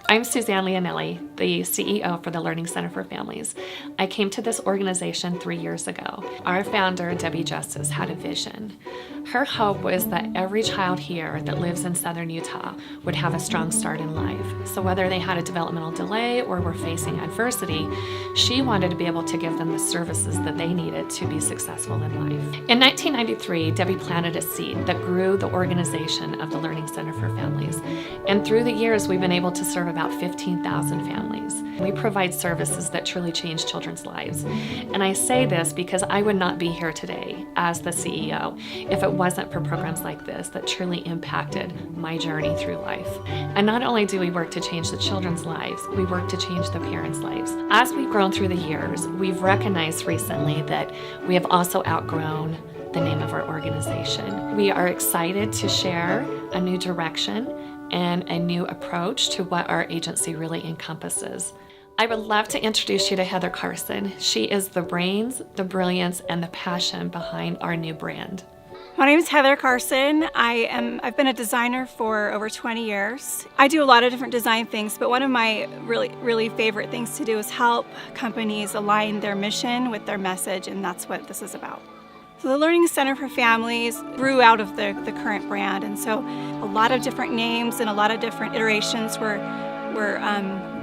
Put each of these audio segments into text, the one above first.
I'm Suzanne Leonelli, the CEO for the Learning Center for Families. I came to this organization 3 years ago. Our founder, Debbie Justice, had a vision. Her hope was that every child here that lives in southern Utah would have a strong start in life. So whether they had a developmental delay or were facing adversity, she wanted to be able to give them the services that they needed to be successful in life. In 1993, Debbie planted a seed that grew the organization of the Learning Center for Families. And through the years, we've been able to serve about 15,000 families. We provide services that truly change children's lives. And I say this because I would not be here today as the CEO if it wasn't for programs like this that truly impacted my journey through life. And not only do we work to change the children's lives, we work to change the parents' lives. As we've grown through the years, we've recognized recently that we have also outgrown the name of our organization. We are excited to share a new direction and a new approach to what our agency really encompasses. I would love to introduce you to Heather Carson. She is the brains, the brilliance, and the passion behind our new brand. My name is Heather Carson. I've been a designer for over 20 years. I do a lot of different design things, but one of my really favorite things to do is help companies align their mission with their message, and that's what this is about. So the Learning Center for Families grew out of the current brand, and so a lot of different names and a lot of different iterations were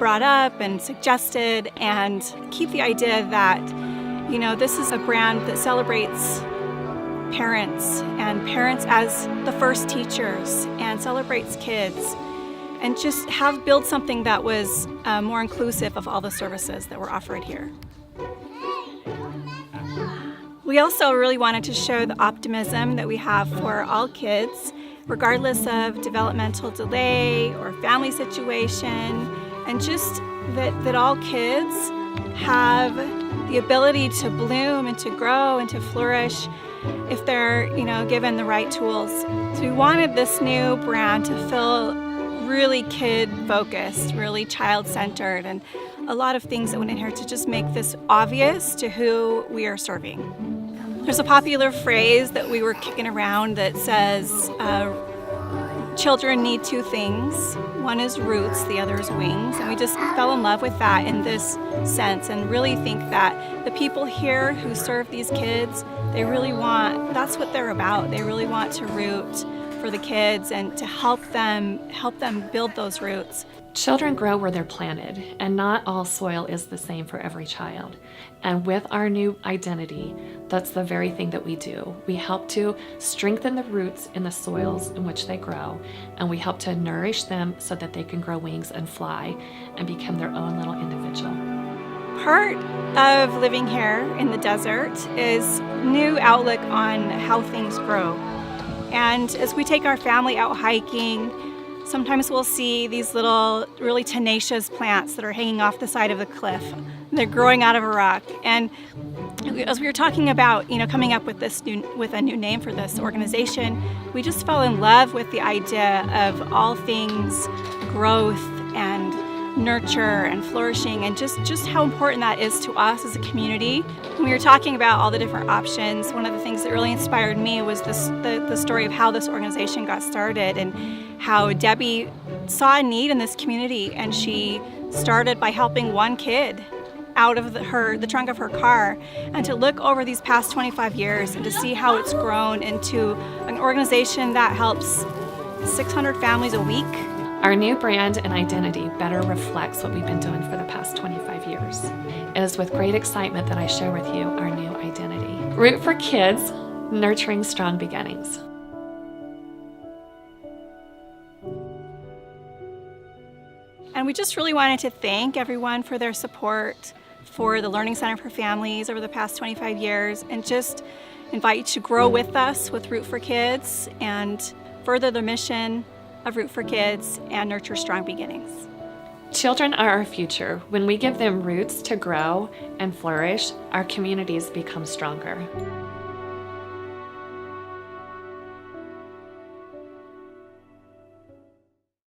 brought up and suggested, and keep the idea that, you know, this is a brand that celebrates parents and parents as the first teachers and celebrates kids, and just build something that was more inclusive of all the services that were offered here. We also really wanted to show the optimism that we have for all kids, regardless of developmental delay or family situation, and just that all kids have the ability to bloom and to grow and to flourish if they're, given the right tools. So we wanted this new brand to feel really kid-focused, really child-centered, and a lot of things that went in here to just make this obvious to who we are serving. There's a popular phrase that we were kicking around that says, children need two things. One is roots, the other is wings. And we just fell in love with that in this sense, and really think that the people here who serve these kids, that's what they're about. They really want to root for the kids and to help them build those roots. Children grow where they're planted, and not all soil is the same for every child. And with our new identity, that's the very thing that we do. We help to strengthen the roots in the soils in which they grow, and we help to nourish them so that they can grow wings and fly and become their own little individual. Part of living here in the desert is new outlook on how things grow. And as we take our family out hiking, sometimes we'll see these little really tenacious plants that are hanging off the side of the cliff. They're growing out of a rock. And as we were talking about, coming up with a new name for this organization, we just fell in love with the idea of all things growth and nurture and flourishing, and just how important that is to us as a community. When we were talking about all the different options, one of the things that really inspired me was the story of how this organization got started, and how Debbie saw a need in this community, and she started by helping one kid out of the trunk of her car, and to look over these past 25 years and to see how it's grown into an organization that helps 600 families a week. Our new brand and identity better reflects what we've been doing for the past 25 years. It is with great excitement that I share with you our new identity. Root for Kids, Nurturing Strong Beginnings. And we just really wanted to thank everyone for their support for the Learning Center for Families over the past 25 years, and just invite you to grow with us with Root for Kids and further the mission of Root for Kids and Nurture Strong Beginnings. Children are our future. When we give them roots to grow and flourish, our communities become stronger.